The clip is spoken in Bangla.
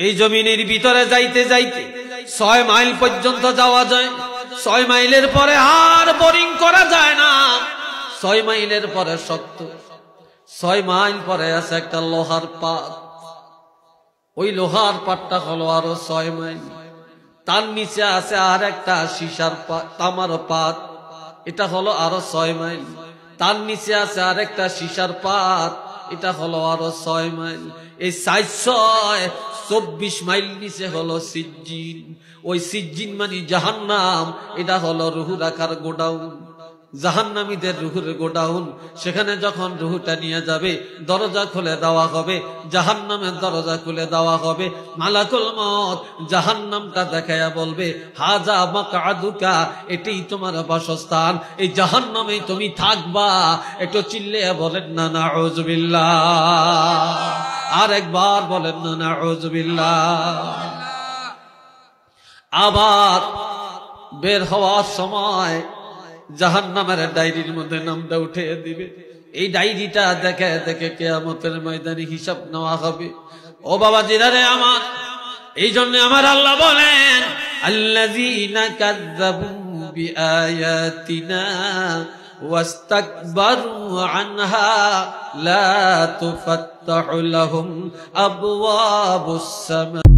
এই জমিনের ভিতরে যাইতে যাইতে 6 মাইল পর্যন্ত যাওয়া যায়। 6 মাইলের পরে আর বোরিং করা যায় না। 6 মাইলের পরে শক্ত। 6 মাইল পরে আছে একটা লোহার পাত। ওই লোহার পাতটা হলো আরো 6 মাইল। তার নিচে আছে আর একটা সীসার পাত, তামার পাত, এটা হলো আরো 6 মাইল। তার নিচে আছে আর একটা সীসার পাত, এটা হলো আরো 6 মাইল। এই 424 মাইল নিচে হলো সিজ্জিন। ওই সিজ্জিন মানে জাহান্নাম। এটা হলো রুহু রাখার গোডাউন, জাহান্নামীদের রুহুর গোডাউন। সেখানে যখন রুহুটা নিয়ে যাবে, দরজা খুলে দেওয়া হবে, জাহান্নামের দরজা খুলে দেওয়া হবে। মালাকুল মউত জাহান্নামটা দেখায়া বলবে, হাজা মাকআদুকা, এটাই তোমার বাসস্থান, এই জাহান্নামে তুমি থাকবা। একটু চিল্লিয়ে বলেন না নাউযুবিল্লাহ। আর একবার বলেন না নাউযুবিল্লাহ। আবার বের হওয়ার সময় জাহান্নামের ডায়েরির মধ্যে নামটা উঠে দিবে। এই ডায়েরিটা দেখে দেখে কিয়ামতের ময়দানে হিসাব নেওয়া হবে। ও বাবা জিরারে আমার, এই জন্য আমার আল্লাহ বলেন, আল্লাযীনা কাযযাবু বিআয়াতিনা ওয়াস্তাকবারু আনহা লা তুফাত্তাহু লাহুম আবওয়াবুস সামা।